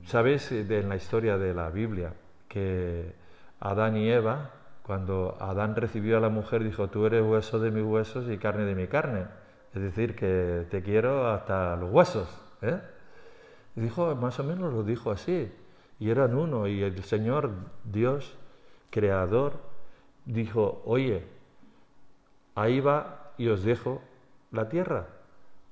Sabéis en la historia de la Biblia que Adán y Eva, cuando Adán recibió a la mujer, dijo, tú eres hueso de mis huesos y carne de mi carne. Es decir, que te quiero hasta los huesos. ¿Eh? Y dijo, más o menos lo dijo así. Y eran uno. Y el Señor, Dios, creador, dijo, oye, ahí va y os dejo la tierra,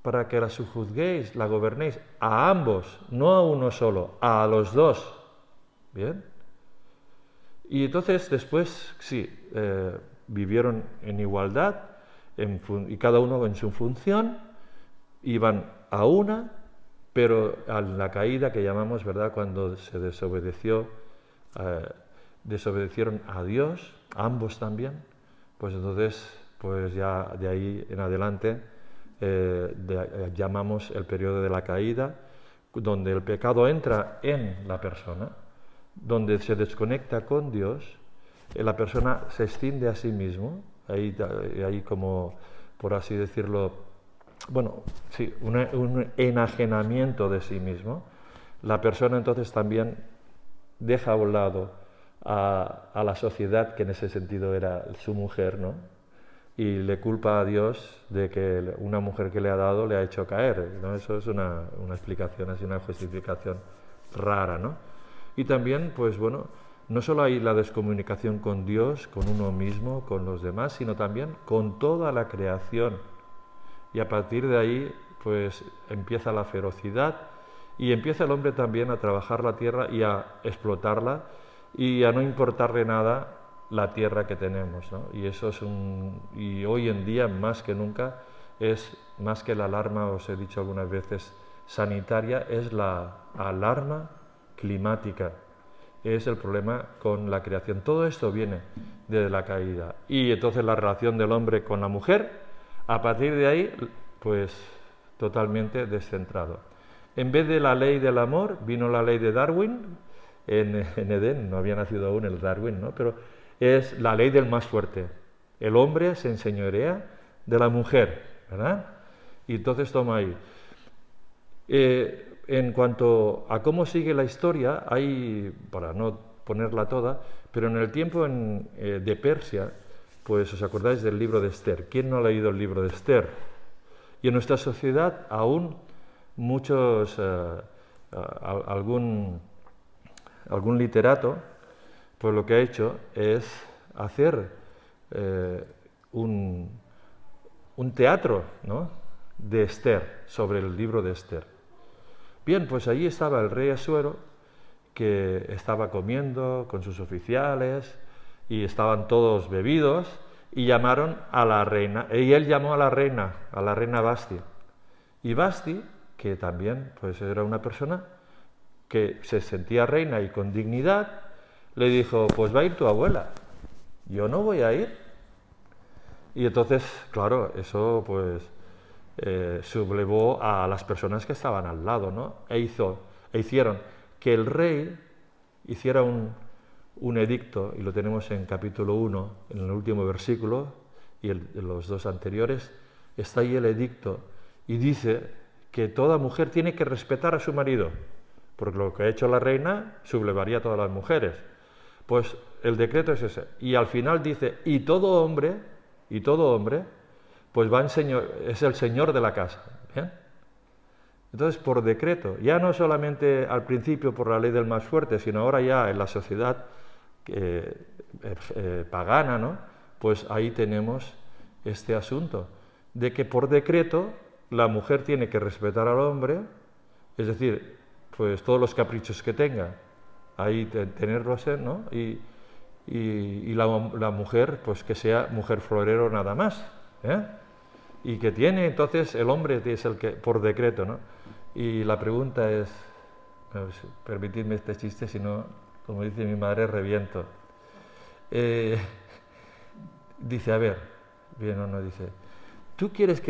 para que la sojuzguéis, la gobernéis a ambos, no a uno solo, a los dos. ¿Bien? Y entonces después, sí, vivieron en igualdad y cada uno en su función, iban a una, pero a la caída que llamamos, ¿verdad?, cuando se desobedecieron a Dios, ambos también, pues entonces, pues ya de ahí en adelante llamamos el periodo de la caída, donde el pecado entra en la persona, donde se desconecta con Dios, la persona se extiende a sí mismo, ahí como, por así decirlo, bueno, sí, un enajenamiento de sí mismo. La persona entonces también deja a un lado a la sociedad, que en ese sentido era su mujer, ¿no? Y le culpa a Dios de que una mujer que le ha dado le ha hecho caer, ¿no? Eso es una explicación, así una justificación rara, ¿no? Y también, pues bueno, no solo hay la descomunicación con Dios, con uno mismo, con los demás, sino también con toda la creación. Y a partir de ahí, pues empieza la ferocidad y empieza el hombre también a trabajar la tierra y a explotarla y a no importarle nada la tierra que tenemos, ¿no? Y eso es y hoy en día más que nunca es más que la alarma, os he dicho algunas veces, sanitaria, es la alarma climática, es el problema con la creación. Todo esto viene de la caída y entonces la relación del hombre con la mujer, a partir de ahí, pues totalmente descentrado. En vez de la ley del amor, vino la ley de Darwin en Edén, no había nacido aún el Darwin, ¿no? Pero es la ley del más fuerte. El hombre se enseñorea de la mujer, ¿verdad? Y entonces toma ahí. En cuanto a cómo sigue la historia, hay, para no ponerla toda, pero en el tiempo de Persia, pues os acordáis del libro de Esther. ¿Quién no ha leído el libro de Esther? Y en nuestra sociedad aún muchos, algún literato, pues lo que ha hecho es hacer un teatro, ¿no?, de Esther, sobre el libro de Esther. Bien, pues allí estaba el rey Asuero, que estaba comiendo con sus oficiales y estaban todos bebidos y llamaron a la reina, y él llamó a la reina Vasti. Y Vasti, que también pues era una persona que se sentía reina y con dignidad, le dijo, pues va a ir tu abuela, yo no voy a ir. Y entonces, claro, eso pues sublevó a las personas que estaban al lado, ¿no? Hicieron que el rey hiciera un edicto, y lo tenemos en capítulo 1, en el último versículo, y en los dos anteriores, está ahí el edicto, y dice que toda mujer tiene que respetar a su marido, porque lo que ha hecho la reina sublevaría a todas las mujeres. Pues el decreto es ese, y al final dice, y todo hombre, pues es el señor de la casa. ¿Bien? Entonces, por decreto, ya no solamente al principio por la ley del más fuerte, sino ahora ya en la sociedad pagana, ¿no?, pues ahí tenemos este asunto, de que por decreto la mujer tiene que respetar al hombre, es decir, pues todos los caprichos que tenga, ahí tenerlos, ¿no?, y la mujer, pues que sea mujer florero nada más, ¿eh? Y que tiene entonces el hombre es el que por decreto, ¿no? Y la pregunta es, permitidme este chiste, si no, como dice mi madre, reviento. Dice, a ver, bien o no, dice, tú quieres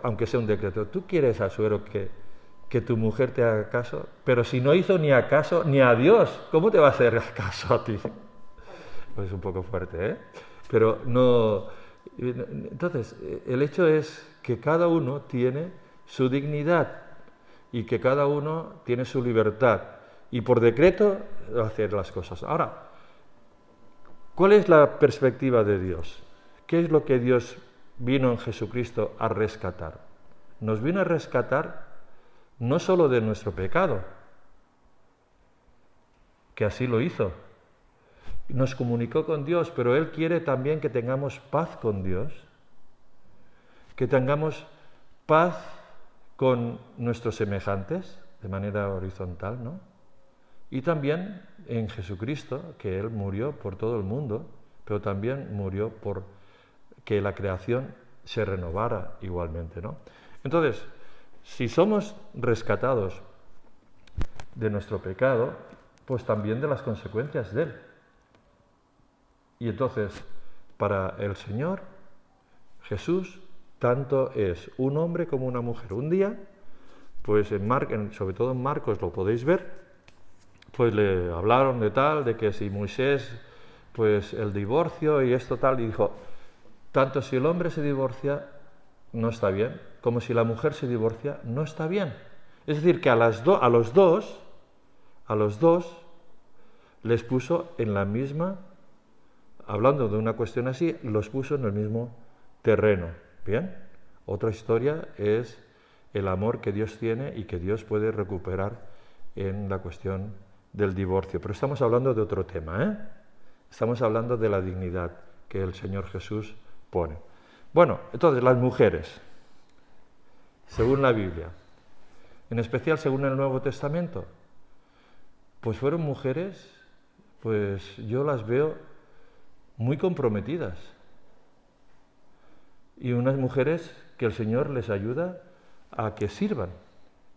aunque sea un decreto, tú quieres, Asuero, que tu mujer te haga caso, pero si no hizo ni a caso ni a Dios, ¿cómo te va a hacer caso a ti? Pues es un poco fuerte, ¿eh? Pero no. Entonces, el hecho es que cada uno tiene su dignidad y que cada uno tiene su libertad y por decreto hacer las cosas. Ahora, ¿cuál es la perspectiva de Dios? ¿Qué es lo que Dios vino en Jesucristo a rescatar? Nos vino a rescatar no solo de nuestro pecado, que así lo hizo, nos comunicó con Dios, pero Él quiere también que tengamos paz con Dios, que tengamos paz con nuestros semejantes, de manera horizontal, ¿no? Y también en Jesucristo, que Él murió por todo el mundo, pero también murió por que la creación se renovara igualmente, ¿no? Entonces, si somos rescatados de nuestro pecado, pues también de las consecuencias de él. Y entonces, para el Señor, Jesús, tanto es un hombre como una mujer. Un día, pues sobre todo en Marcos lo podéis ver, pues le hablaron de que si Moisés, pues el divorcio y esto tal, y dijo, tanto si el hombre se divorcia, no está bien, como si la mujer se divorcia, no está bien. Es decir, que a los dos les puso en la misma, hablando de una cuestión así, los puso en el mismo terreno. ¿Bien? Otra historia es el amor que Dios tiene y que Dios puede recuperar en la cuestión del divorcio. Pero estamos hablando de otro tema, ¿eh? Estamos hablando de la dignidad que el Señor Jesús pone. Bueno, entonces las mujeres, según la Biblia, en especial según el Nuevo Testamento, pues fueron mujeres, pues yo las veo muy comprometidas. Y unas mujeres que el Señor les ayuda a que sirvan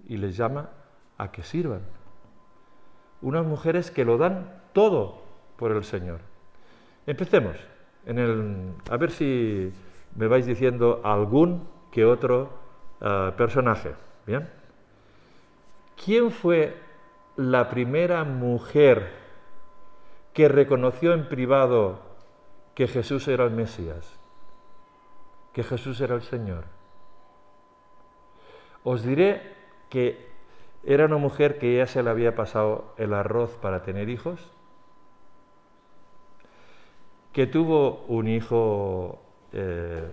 y les llama a que sirvan. Unas mujeres que lo dan todo por el Señor. Empecemos a ver si me vais diciendo algún que otro personaje. ¿Bien? ¿Quién fue la primera mujer que reconoció en privado que Jesús era el Mesías? Que Jesús era el Señor. Os diré que era una mujer que ya se le había pasado el arroz para tener hijos, que tuvo un hijo,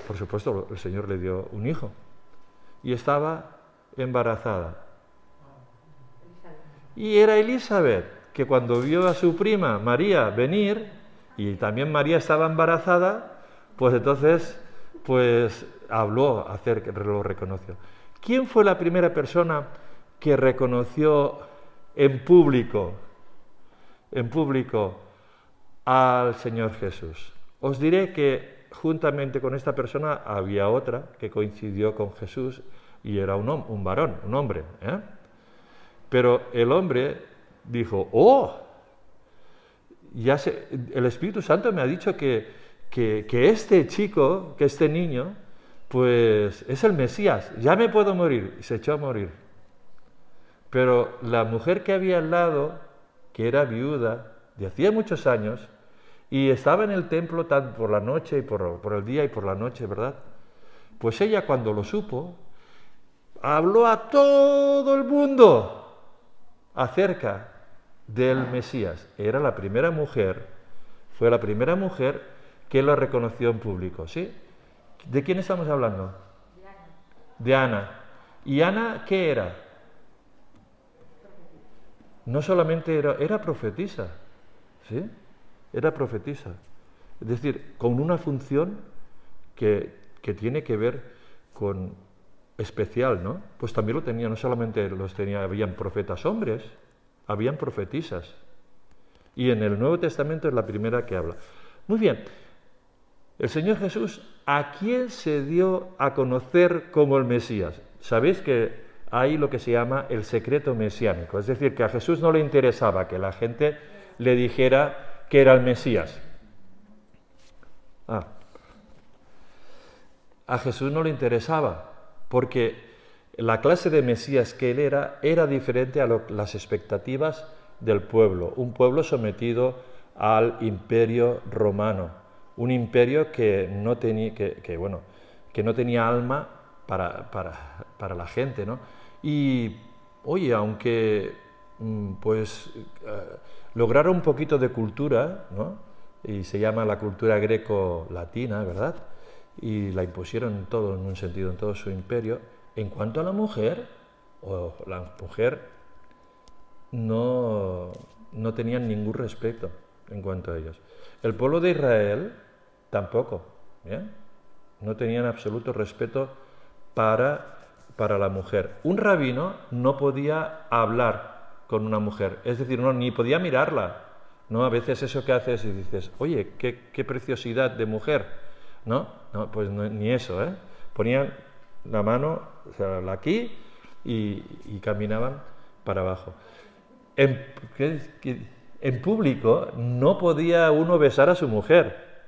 por supuesto el Señor le dio un hijo, y estaba embarazada. Y era Elizabeth, que cuando vio a su prima María venir, y también María estaba embarazada, pues entonces habló lo reconoció. ¿Quién fue la primera persona que reconoció en público al Señor Jesús? Os diré que juntamente con esta persona había otra que coincidió con Jesús y era un varón, un hombre, ¿eh? Pero el hombre dijo, el Espíritu Santo me ha dicho que este chico, que este niño, pues es el Mesías, ya me puedo morir. Y se echó a morir. Pero la mujer que había al lado, que era viuda de hacía muchos años, y estaba en el templo tanto por la noche y por el día y por la noche, ¿verdad? Pues ella cuando lo supo, habló a todo el mundo acerca del Mesías. Era la primera mujer, fue la primera mujer que lo reconoció en público, ¿sí? ¿De quién estamos hablando? De Ana. ¿Y Ana qué era? No solamente era profetisa, ¿sí? Era profetisa. Es decir, con una función que tiene que ver con especial, ¿no? Pues también lo tenía, no solamente habían profetas hombres, habían profetisas. Y en el Nuevo Testamento es la primera que habla. Muy bien, el Señor Jesús, ¿a quién se dio a conocer como el Mesías? Sabéis que hay lo que se llama el secreto mesiánico, es decir, que a Jesús no le interesaba que la gente le dijera que era el Mesías. A Jesús no le interesaba, porque la clase de Mesías que él era diferente a las expectativas del pueblo, un pueblo sometido al imperio romano, un imperio que no tenía alma para la gente, ¿no? Y, oye, aunque pues lograr un poquito de cultura, ¿no? Y se llama la cultura greco-latina, ¿verdad? Y la impusieron todo en un sentido, en todo su imperio. En cuanto a la mujer no tenían ningún respeto en cuanto a ellos. El pueblo de Israel tampoco, ¿bien? No tenían absoluto respeto para la mujer. Un rabino no podía hablar con una mujer, es decir, ni podía mirarla. ¿No? A veces eso que haces y dices, oye, qué preciosidad de mujer. No, pues ni eso, ¿eh? Ponían la mano, o sea, aquí y caminaban para abajo. En público no podía uno besar a su mujer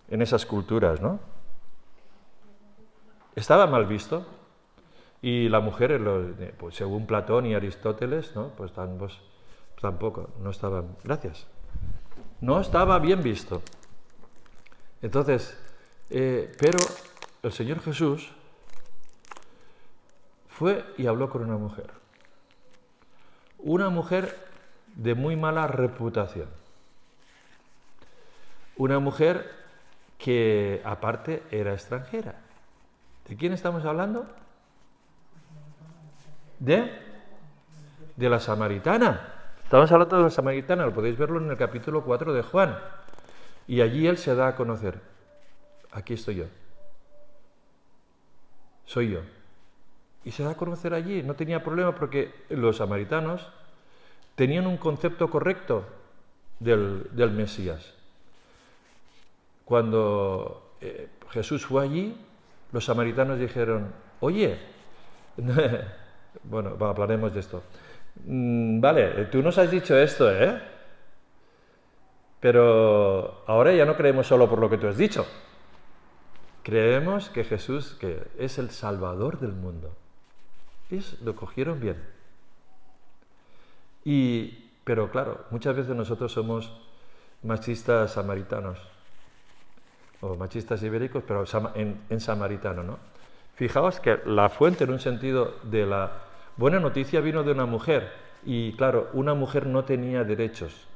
en esas culturas, ¿no? Estaba mal visto. Y la mujer, pues según Platón y Aristóteles, ¿no? Pues tampoco, no estaban. Gracias. No estaba bien visto. Entonces, pero el Señor Jesús fue y habló con una mujer. Una mujer de muy mala reputación. Una mujer que aparte era extranjera. ¿De quién estamos hablando? De la samaritana. Estamos hablando de la samaritana, lo podéis verlo en el capítulo 4 de Juan. Y allí él se da a conocer. Aquí estoy yo. Soy yo. Y se da a conocer allí. No tenía problema porque los samaritanos tenían un concepto correcto del Mesías. Cuando Jesús fue allí, los samaritanos dijeron, oye, bueno, hablaremos de esto. Vale, tú nos has dicho esto, ¿eh? Pero ahora ya no creemos solo por lo que tú has dicho. Creemos que Jesús que es el Salvador del mundo. Lo cogieron bien. Pero claro, muchas veces nosotros somos machistas samaritanos. O machistas ibéricos, pero en samaritano, ¿no? Fijaos que la fuente, en un sentido, de la buena noticia vino de una mujer. Y claro, una mujer no tenía derechos.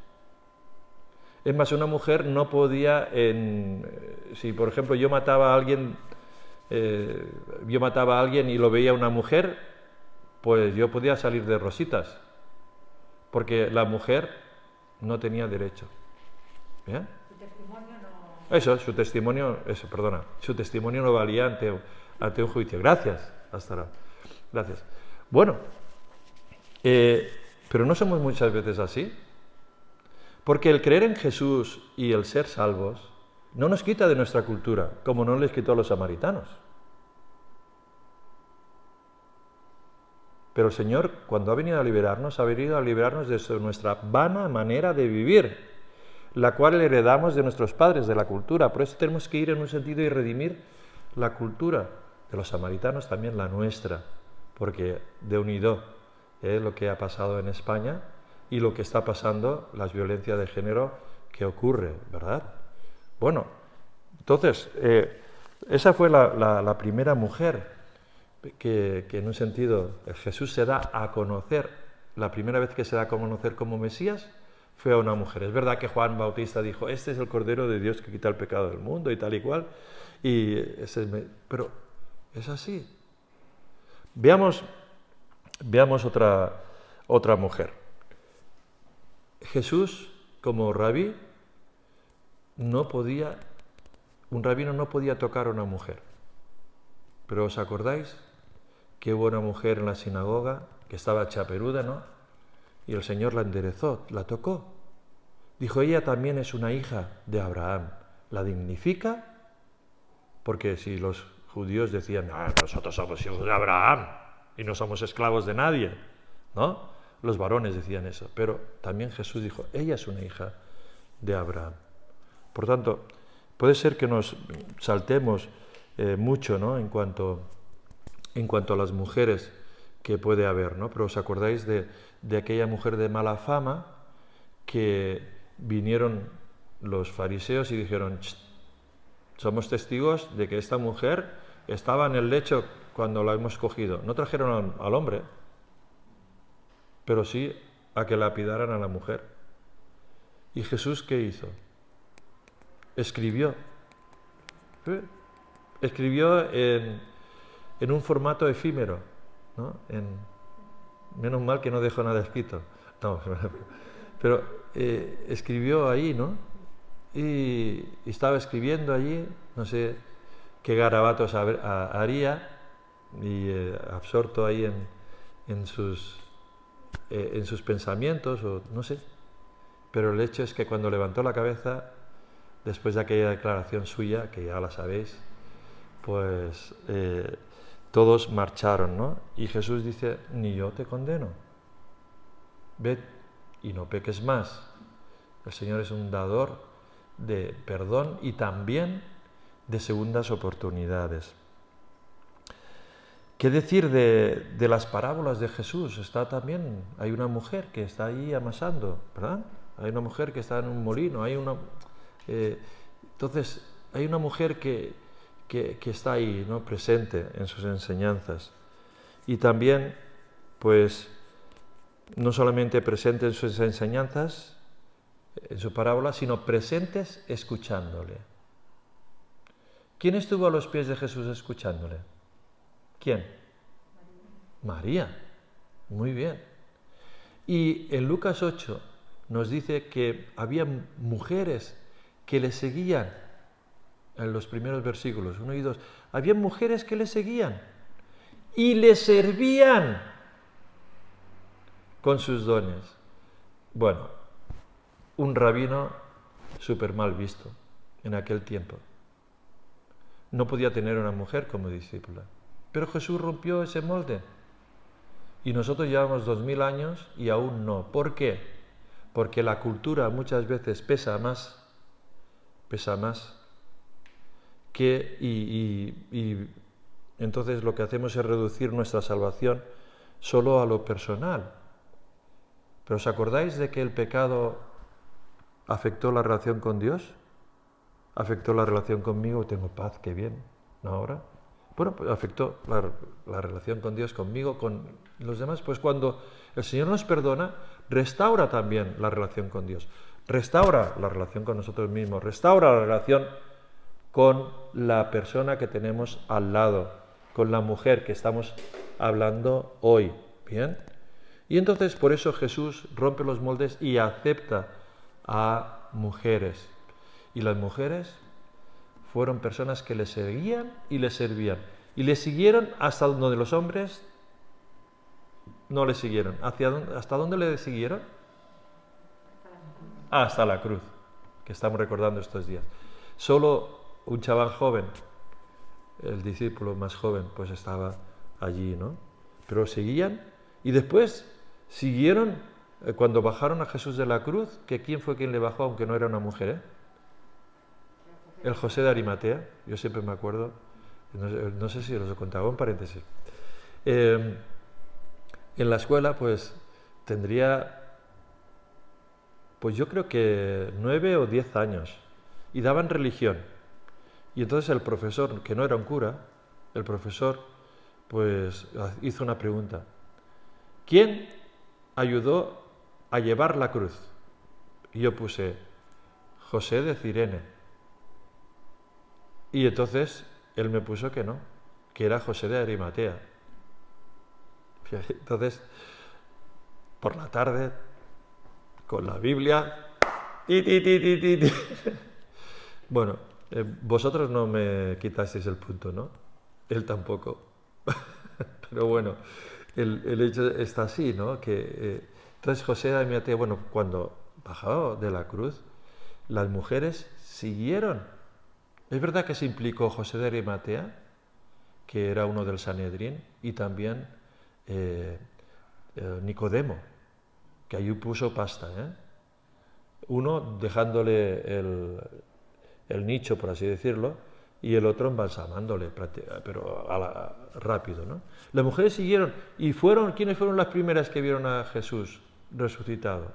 Es más, una mujer no podía, si por ejemplo yo mataba a alguien y lo veía una mujer, pues yo podía salir de rositas, porque la mujer no tenía derecho. ¿Bien? Su testimonio su testimonio no valía ante un juicio. Gracias, hasta ahora. Gracias. Bueno, pero no somos muchas veces así. Porque el creer en Jesús y el ser salvos no nos quita de nuestra cultura, como no les quitó a los samaritanos. Pero el Señor, cuando ha venido a liberarnos de nuestra vana manera de vivir, la cual heredamos de nuestros padres, de la cultura. Por eso tenemos que ir en un sentido y redimir la cultura de los samaritanos, también la nuestra, porque de unido lo que ha pasado en España y lo que está pasando, las violencias de género que ocurre, ¿verdad? Bueno, entonces, esa fue la primera mujer que en un sentido Jesús se da a conocer, la primera vez que se da a conocer como Mesías fue a una mujer. Es verdad que Juan Bautista dijo, este es el Cordero de Dios que quita el pecado del mundo y tal y cual, pero es así. Veamos otra mujer. Jesús, como rabí, un rabino no podía tocar a una mujer. Pero ¿os acordáis que hubo una mujer en la sinagoga que estaba chaperuda, ¿no? Y el Señor la enderezó, la tocó. Dijo, ella también es una hija de Abraham. ¿La dignifica? Porque si los judíos decían, nosotros somos hijos de Abraham y no somos esclavos de nadie, ¿no? Los varones decían eso, pero también Jesús dijo, ella es una hija de Abraham. Por tanto, puede ser que nos saltemos mucho, ¿no? en cuanto a las mujeres que puede haber, ¿no? Pero os acordáis de aquella mujer de mala fama que vinieron los fariseos y dijeron, somos testigos de que esta mujer estaba en el lecho cuando la hemos cogido. No trajeron al hombre, pero sí a que lapidaran a la mujer. ¿Y Jesús qué hizo? Escribió. Escribió en un formato efímero, ¿no? Menos mal que no dejó nada escrito. No, pero escribió ahí, ¿no? Y estaba escribiendo allí, no sé qué garabatos haría, y absorto ahí en sus pensamientos, o no sé. Pero el hecho es que cuando levantó la cabeza, después de aquella declaración suya, que ya la sabéis, pues todos marcharon, ¿no? Y Jesús dice, ni yo te condeno, ved y no peques más. El Señor es un dador de perdón y también de segundas oportunidades. ¿Qué decir de las parábolas de Jesús? Hay una mujer que está ahí amasando, ¿verdad? Hay una mujer que está en un molino, entonces hay una mujer que está ahí, ¿no? Presente en sus enseñanzas. Y también, pues, no solamente presente en sus enseñanzas, en su parábola, sino presentes escuchándole. ¿Quién estuvo a los pies de Jesús escuchándole? ¿Quién? María. Muy bien. Y en Lucas 8 nos dice que había mujeres que le seguían. En los primeros versículos 1 y 2. Había mujeres que le seguían y le servían con sus dones. Bueno, un rabino súper mal visto en aquel tiempo. No podía tener una mujer como discípula. Pero Jesús rompió ese molde. Y nosotros llevamos 2000 años y aún no. ¿Por qué? Porque la cultura muchas veces pesa más y entonces lo que hacemos es reducir nuestra salvación solo a lo personal. ¿Pero os acordáis de que el pecado afectó la relación con Dios? ¿Afectó la relación conmigo? Tengo paz, qué bien, ¿no ahora? Bueno, pues afectó la relación con Dios, conmigo, con los demás. Pues cuando el Señor nos perdona, restaura también la relación con Dios. Restaura la relación con nosotros mismos. Restaura la relación con la persona que tenemos al lado, con la mujer que estamos hablando hoy. ¿Bien? Y entonces por eso Jesús rompe los moldes y acepta a mujeres. Y las mujeres fueron personas que le seguían y le servían. Y le siguieron hasta donde los hombres no le siguieron. ¿Hasta dónde le siguieron? Hasta la cruz, que estamos recordando estos días. Solo un chaval joven, el discípulo más joven, pues estaba allí, ¿no? Pero seguían y después siguieron cuando bajaron a Jesús de la cruz, que ¿quién fue quien le bajó, aunque no era una mujer, eh? El José de Arimatea, yo siempre me acuerdo, no sé si os lo contaba, un paréntesis. En la escuela, pues, tendría, pues yo creo que 9 o 10 años, y daban religión. Y entonces el profesor, que no era un cura, el profesor, pues, hizo una pregunta. ¿Quién ayudó a llevar la cruz? Y yo puse, José de Cirene. Y entonces él me puso que no, que era José de Arimatea. Entonces, por la tarde, con la Biblia, Bueno, vosotros no me quitasteis el punto, ¿no? Él tampoco. Pero bueno, el hecho está así, ¿no? Entonces José de Arimatea, bueno, cuando bajó de la cruz, las mujeres siguieron. Es verdad que se implicó José de Arimatea, que era uno del Sanedrín, y también Nicodemo, que allí puso pasta, ¿eh? Uno dejándole el nicho, por así decirlo, y el otro embalsamándole, pero rápido, ¿no? Las mujeres siguieron, y ¿quiénes fueron las primeras que vieron a Jesús resucitado?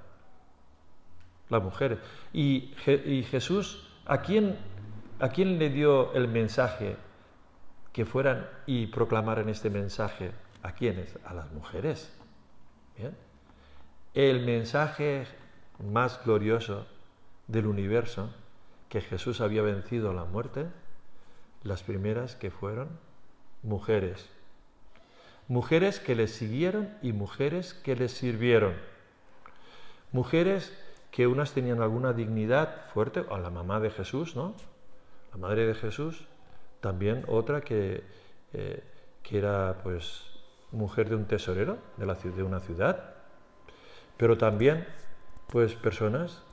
Las mujeres. Y Jesús, ¿a quién le dio el mensaje que fueran y proclamaran este mensaje? ¿A quiénes? A las mujeres. ¿Bien? el mensaje más glorioso del universo, que Jesús había vencido la muerte, las primeras que fueron mujeres. Mujeres que le siguieron y mujeres que le sirvieron. Mujeres que unas tenían alguna dignidad fuerte, o la mamá de Jesús, ¿no? La madre de Jesús, también otra que era pues mujer de un tesorero de una ciudad, pero también pues personas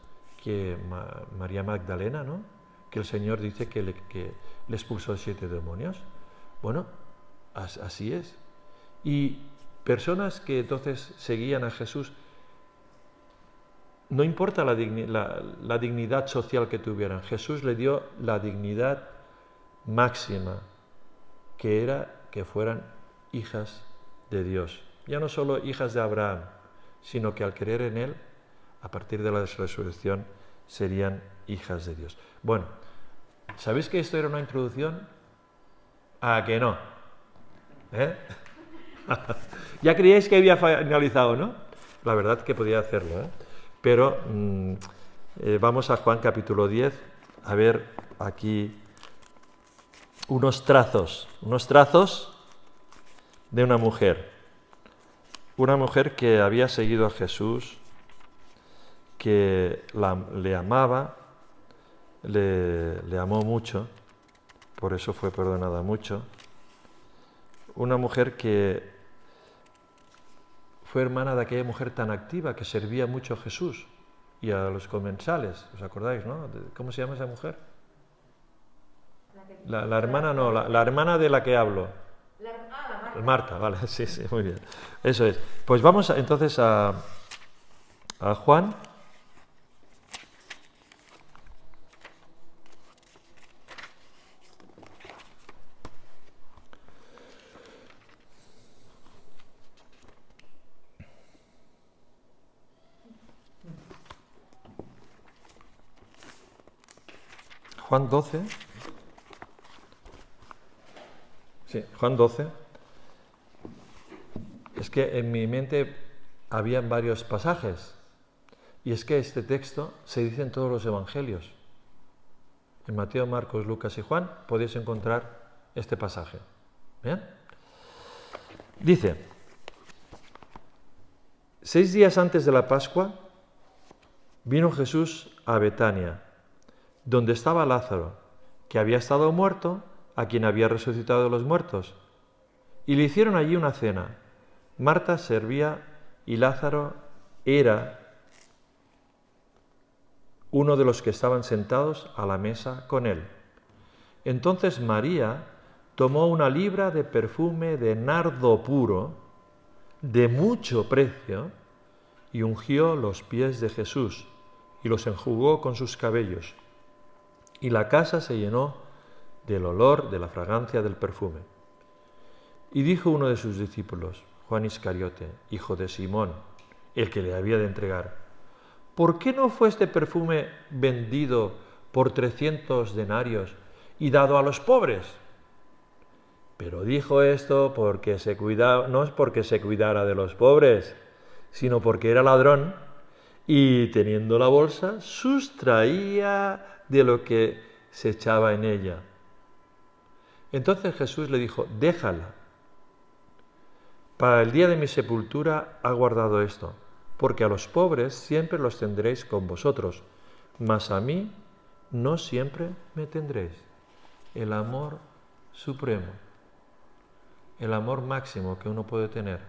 que María Magdalena, ¿no? Que el Señor dice que le expulsó 7 demonios. Bueno, así es. Y personas que entonces seguían a Jesús, no importa la dignidad social que tuvieran, Jesús le dio la dignidad máxima, que era que fueran hijas de Dios. Ya no solo hijas de Abraham, sino que al creer en Él, a partir de la resurrección, serían hijas de Dios. Bueno, ¿sabéis que esto era una introducción? ¿A que no? Ya creíais que había finalizado, ¿no? La verdad que podía hacerlo, ¿eh? Pero vamos a Juan capítulo 10, a ver aquí unos trazos de una mujer que había seguido a Jesús, que le amaba, le amó mucho, por eso fue perdonada mucho. Una mujer que fue hermana de aquella mujer tan activa que servía mucho a Jesús y a los comensales. ¿Os acordáis, no? ¿Cómo se llama esa mujer? La hermana no, la hermana de la que hablo. Marta. Marta, vale, sí, muy bien. Eso es. Pues vamos entonces a Juan. Juan 12. Sí, Juan 12. Es que en mi mente habían varios pasajes. Y es que este texto se dice en todos los evangelios. En Mateo, Marcos, Lucas y Juan podéis encontrar este pasaje. ¿Bien? Dice: 6 días antes de la Pascua vino Jesús a Betania, donde estaba Lázaro, que había estado muerto, a quien había resucitado de los muertos. Y le hicieron allí una cena. Marta servía y Lázaro era uno de los que estaban sentados a la mesa con él. Entonces María tomó una libra de perfume de nardo puro, de mucho precio, y ungió los pies de Jesús y los enjugó con sus cabellos. Y la casa se llenó del olor de la fragancia del perfume. Y dijo uno de sus discípulos, Juan Iscariote, hijo de Simón, el que le había de entregar: ¿por qué no fue este perfume vendido por 300 denarios y dado a los pobres? Pero dijo esto porque no es porque se cuidara de los pobres, sino porque era ladrón y, teniendo la bolsa, sustraía de lo que se echaba en ella. Entonces Jesús le dijo: déjala. Para el día de mi sepultura ha guardado esto, porque a los pobres siempre los tendréis con vosotros, mas a mí no siempre me tendréis. El amor supremo, el amor máximo que uno puede tener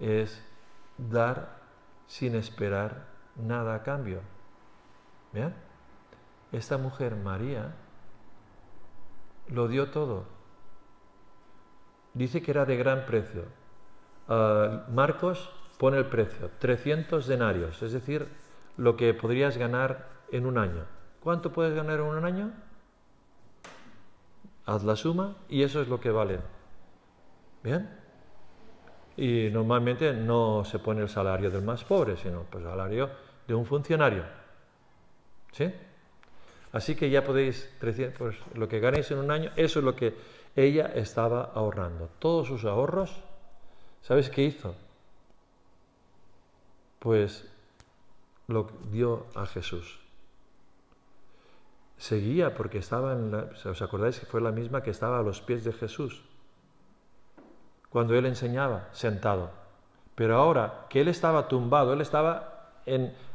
es dar sin esperar nada a cambio. ¿Vean? Esta mujer, María, lo dio todo. Dice que era de gran precio. Marcos pone el precio, 300 denarios, es decir, lo que podrías ganar en un año. ¿Cuánto puedes ganar en un año? Haz la suma y eso es lo que vale. ¿Bien? Y normalmente no se pone el salario del más pobre, sino el salario de un funcionario. ¿Sí? Así que ya podéis, pues lo que ganéis en un año, eso es lo que ella estaba ahorrando. Todos sus ahorros, ¿sabéis qué hizo? pues lo dio a Jesús. Seguía porque estaba ¿os acordáis que fue la misma que estaba a los pies de Jesús? Cuando él enseñaba, sentado. Pero ahora que él estaba tumbado, él estaba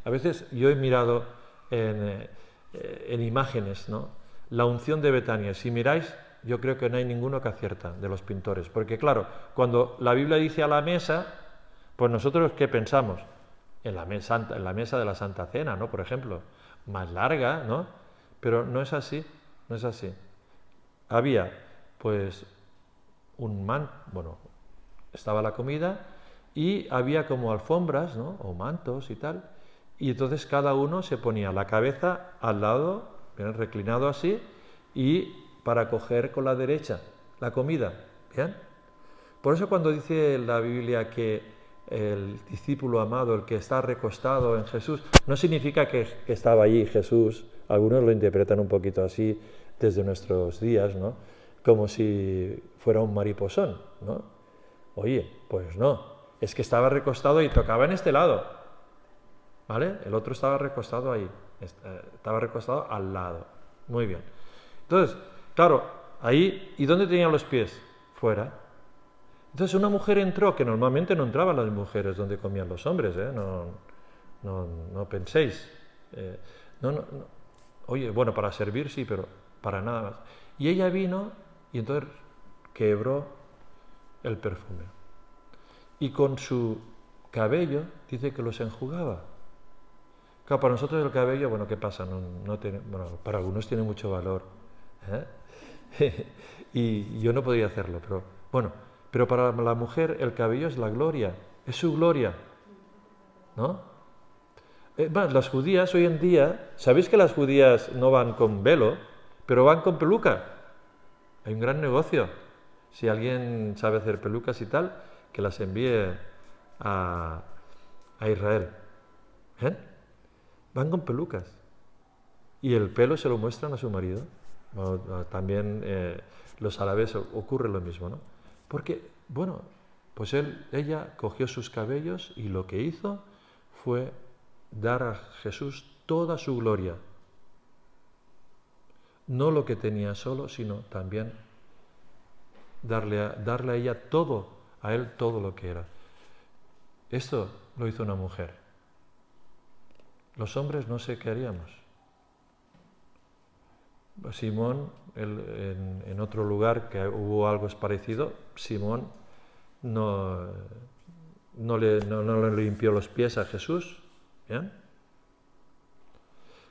a veces yo he mirado en imágenes, ¿no? La unción de Betania. Si miráis, yo creo que no hay ninguno que acierta de los pintores. Porque claro, cuando la Biblia dice a la mesa, pues nosotros ¿qué pensamos? En la mesa de la Santa Cena, ¿no? Por ejemplo, más larga, ¿no? Pero no es así, no es así. Había, pues, estaba la comida y había como alfombras, ¿no? O mantos y tal. Y entonces cada uno se ponía la cabeza al lado, bien, reclinado así, y para coger con la derecha la comida, ¿bien? Por eso cuando dice la Biblia que el discípulo amado, el que está recostado en Jesús, no significa que estaba allí Jesús. Algunos lo interpretan un poquito así desde nuestros días, ¿no? Como si fuera un mariposón, ¿no? Oye, pues no, es que estaba recostado y tocaba en este lado, ¿vale? El otro estaba recostado ahí, estaba recostado al lado. Muy bien. Entonces, claro, ahí, ¿y dónde tenían los pies? Fuera. Entonces una mujer entró, que normalmente no entraban las mujeres donde comían los hombres, ¿eh? No penséis. No. Oye, bueno, para servir sí, pero para nada más. Y ella vino y entonces quebró el perfume. Y con su cabello dice que los enjugaba. Claro, para nosotros el cabello, bueno, ¿qué pasa? Para algunos tiene mucho valor, ¿eh? Y yo no podía hacerlo, pero para la mujer el cabello es la gloria, es su gloria, ¿no? Las judías hoy en día, ¿sabéis que las judías no van con velo, pero van con peluca? Hay un gran negocio. Si alguien sabe hacer pelucas y tal, que las envíe a Israel. ¿Eh? Van con pelucas. Y el pelo se lo muestran a su marido. Bueno, también los árabes ocurre lo mismo, ¿no? Porque, bueno, pues ella cogió sus cabellos y lo que hizo fue dar a Jesús toda su gloria. No lo que tenía solo, sino también darle a ella todo, a él todo lo que era. Esto lo hizo una mujer. Los hombres no sé qué haríamos. Simón, en otro lugar que hubo algo parecido, Simón no le limpió los pies a Jesús. ¿Bien?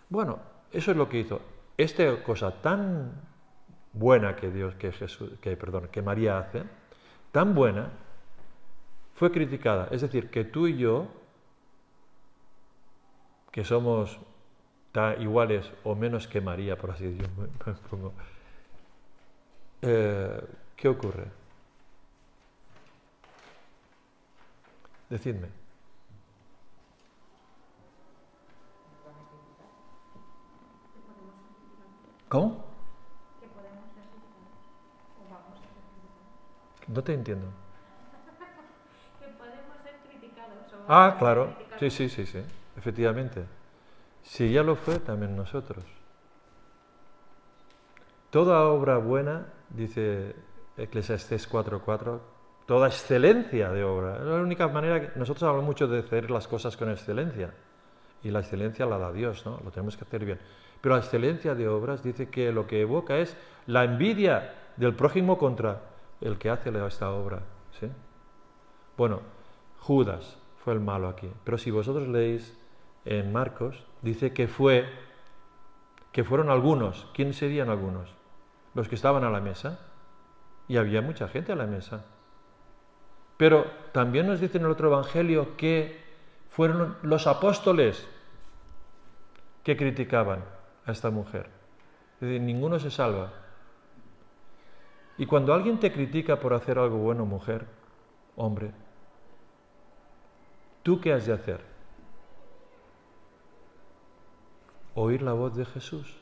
Bueno, eso es lo que hizo. Esta cosa tan buena que María hace, tan buena, fue criticada. Es decir, que tú y yo, que somos iguales o menos que María, por así decirlo, ¿qué ocurre? Decidme. ¿Cómo? Que podemos ser criticados o vamos a ser criticados. No te entiendo. Que podemos ser criticados o vamos Ah, a ser claro. criticados. Sí, efectivamente. Si ya lo fue, también nosotros. Toda obra buena, dice Eclesiastés 4:4, toda excelencia de obra. Es la única manera que nosotros hablamos mucho de hacer las cosas con excelencia. Y la excelencia la da Dios, ¿no? Lo tenemos que hacer bien. Pero la excelencia de obras dice que lo que evoca es la envidia del prójimo contra el que hace esta obra, ¿sí? Bueno, Judas fue el malo aquí. Pero si vosotros leéis en Marcos, dice que fueron algunos. ¿Quiénes serían algunos? Los que estaban a la mesa. Y había mucha gente a la mesa. Pero también nos dice en el otro evangelio que fueron los apóstoles que criticaban a esta mujer. Es decir, ninguno se salva. Y cuando alguien te critica por hacer algo bueno, mujer, hombre, ¿tú qué has de hacer? Oír la voz de Jesús.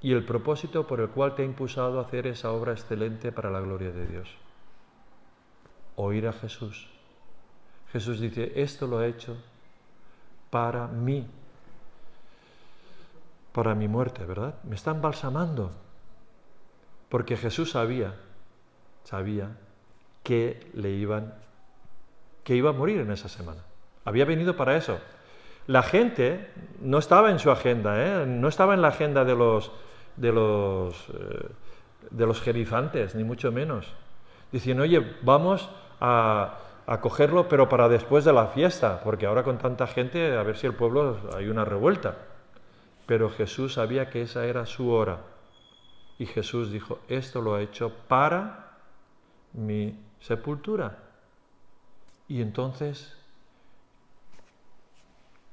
Y el propósito por el cual te ha impulsado a hacer esa obra excelente para la gloria de Dios. Oír a Jesús. Jesús dice, esto lo he hecho para mí, para mi muerte, ¿verdad? Me está embalsamando. Porque Jesús sabía que iba a morir en esa semana. Había venido para eso. La gente no estaba en su agenda, no estaba en la agenda de los jerifantes, ni mucho menos. Dicen, oye, vamos a cogerlo, pero para después de la fiesta, porque ahora con tanta gente, a ver si el pueblo hay una revuelta. Pero Jesús sabía que esa era su hora. Y Jesús dijo, esto lo he hecho para mi sepultura. Y entonces,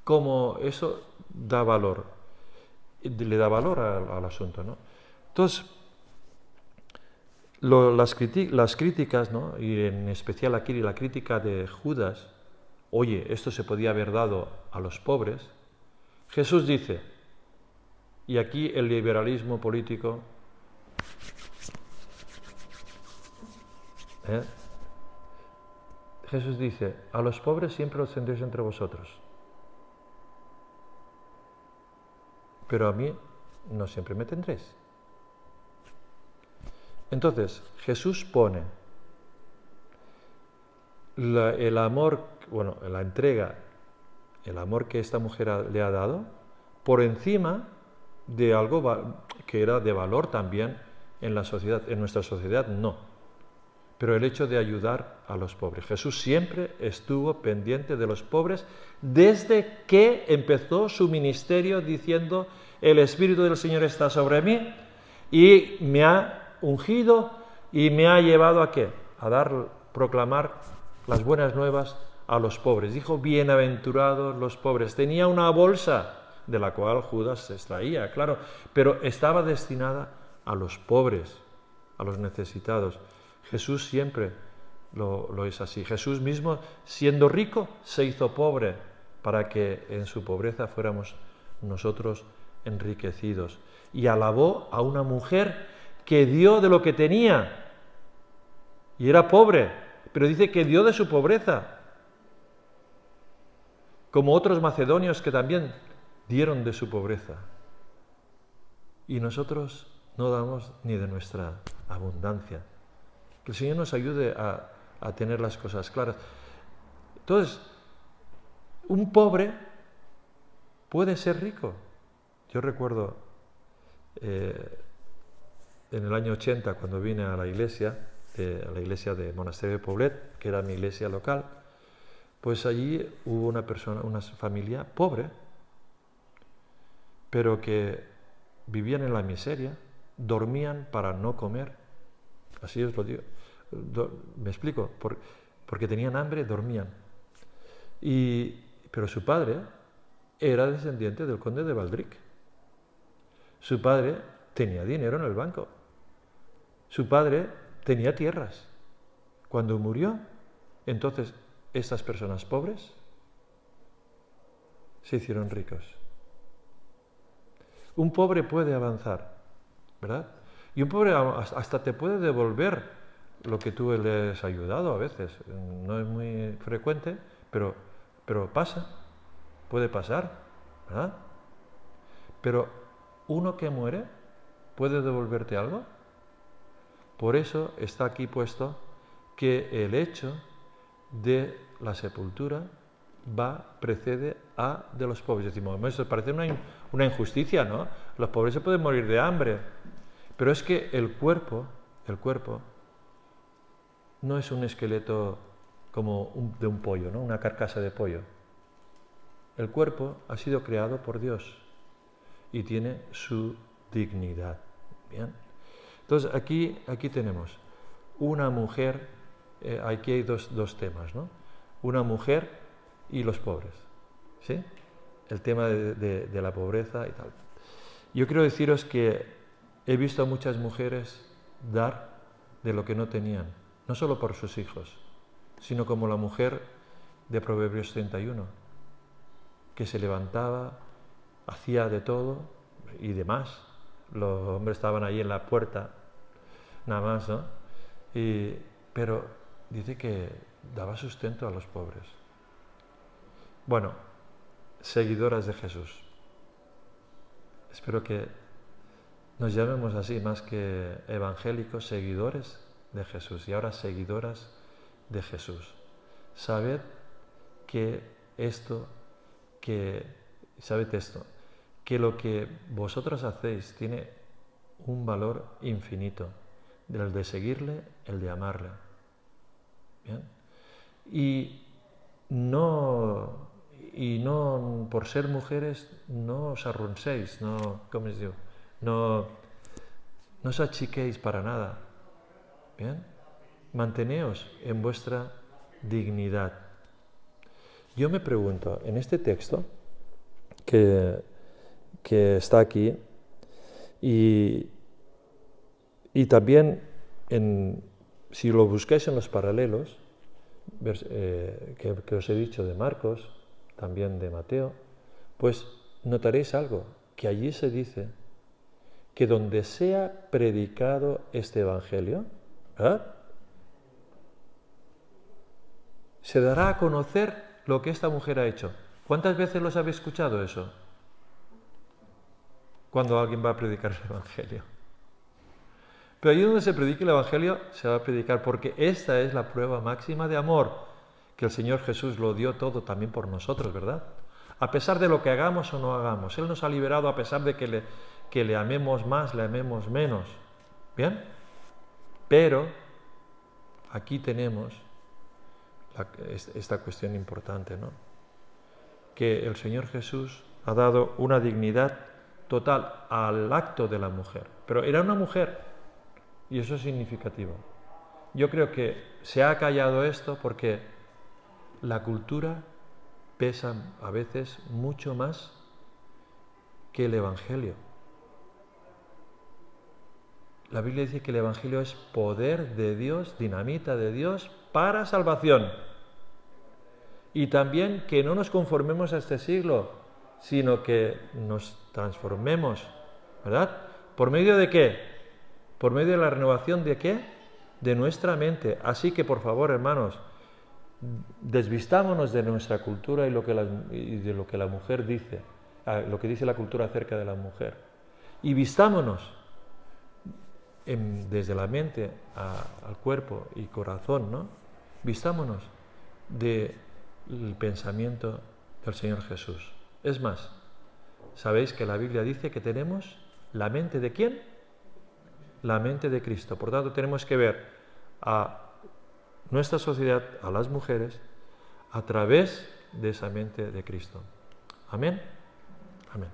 como eso da valor, le da valor al asunto, ¿no? Entonces, las críticas, ¿no? Y en especial aquí la crítica de Judas, oye, esto se podía haber dado a los pobres. Jesús dice, y aquí el liberalismo político, Jesús dice, a los pobres siempre los tendréis entre vosotros, pero a mí no siempre me tendréis. Entonces, Jesús pone el amor, la entrega, el amor que esta mujer le ha dado, por encima de algo que era de valor también en la sociedad. En nuestra sociedad no. Pero el hecho de ayudar a los pobres. Jesús siempre estuvo pendiente de los pobres desde que empezó su ministerio diciendo, el Espíritu del Señor está sobre mí y me ha ungido y me ha llevado ¿a qué? A proclamar las buenas nuevas a los pobres. Dijo, bienaventurados los pobres. Tenía una bolsa de la cual Judas se extraía, claro, pero estaba destinada a los pobres, a los necesitados. Jesús siempre lo es así. Jesús mismo, siendo rico, se hizo pobre para que en su pobreza fuéramos nosotros enriquecidos. Y alabó a una mujer que dio de lo que tenía y era pobre, pero dice que dio de su pobreza, como otros macedonios que también dieron de su pobreza. Y nosotros no damos ni de nuestra abundancia. Que el Señor nos ayude a tener las cosas claras. Entonces, un pobre puede ser rico. Yo recuerdo en el año 80, cuando vine a la iglesia de Monasterio de Poblet, que era mi iglesia local, pues allí hubo una familia pobre, pero que vivían en la miseria, dormían para no comer. Así os lo digo. Me explico. Porque tenían hambre, dormían. Pero su padre era descendiente del conde de Baldric. Su padre tenía dinero en el banco. Su padre tenía tierras. Cuando murió, entonces estas personas pobres se hicieron ricos. Un pobre puede avanzar, ¿verdad? Y un pobre hasta te puede devolver lo que tú le has ayudado a veces. No es muy frecuente, pero pasa, puede pasar, ¿verdad? Pero uno que muere, ¿puede devolverte algo? Por eso está aquí puesto que el hecho de la sepultura precede a de los pobres. Decimos, esto parece una injusticia, ¿no? Los pobres se pueden morir de hambre. Pero es que el cuerpo no es un esqueleto como de un pollo, ¿no? Una carcasa de pollo. El cuerpo ha sido creado por Dios y tiene su dignidad. Bien. Entonces aquí tenemos una mujer, aquí hay dos temas, ¿no? Una mujer y los pobres, ¿sí? El tema de la pobreza y tal. Yo quiero deciros que he visto a muchas mujeres dar de lo que no tenían, no solo por sus hijos, sino como la mujer de Proverbios 31, que se levantaba, hacía de todo y demás. Los hombres estaban ahí en la puerta, nada más, ¿no? Pero dice que daba sustento a los pobres. Bueno, seguidoras de Jesús. Espero que nos llamemos así, más que evangélicos, seguidores de Jesús. Y ahora seguidoras de Jesús. Sabed que lo que vosotros hacéis tiene un valor infinito, el de seguirle, el de amarle. ¿Bien? Y no por ser mujeres no os arronséis, ¿cómo os digo? No os achiquéis para nada. ¿Bien? Manteneos en vuestra dignidad. Yo me pregunto, en este texto que está aquí, y también si lo buscáis en los paralelos, que os he dicho de Marcos, también de Mateo, pues notaréis algo, que allí se dice que donde sea predicado este evangelio, se dará a conocer lo que esta mujer ha hecho. ¿Cuántas veces los habéis escuchado eso? Cuando alguien va a predicar el evangelio. Pero allí donde se predique el evangelio, se va a predicar, porque esta es la prueba máxima de amor, que el Señor Jesús lo dio todo también por nosotros, ¿verdad? A pesar de lo que hagamos o no hagamos. Él nos ha liberado a pesar de que le amemos más, le amemos menos. ¿Bien? Pero aquí tenemos esta cuestión importante, ¿no? Que el Señor Jesús ha dado una dignidad total al acto de la mujer. Pero era una mujer, y eso es significativo. Yo creo que se ha callado esto porque la cultura pesa a veces mucho más que el Evangelio. La Biblia dice que el Evangelio es poder de Dios, dinamita de Dios para salvación. Y también que no nos conformemos a este siglo, sino que nos transformemos, ¿verdad? ¿Por medio de qué? ¿Por medio de la renovación de qué? De nuestra mente. Así que, por favor, hermanos, desvistámonos de nuestra cultura y de lo que la mujer dice, lo que dice la cultura acerca de la mujer. Y vistámonos desde la mente al cuerpo y corazón, ¿no? Vistámonos del pensamiento del Señor Jesús. Es más, ¿sabéis que la Biblia dice que tenemos la mente de quién? La mente de Cristo. Por tanto, tenemos que ver a nuestra sociedad, a las mujeres, a través de esa mente de Cristo. Amén. Amén.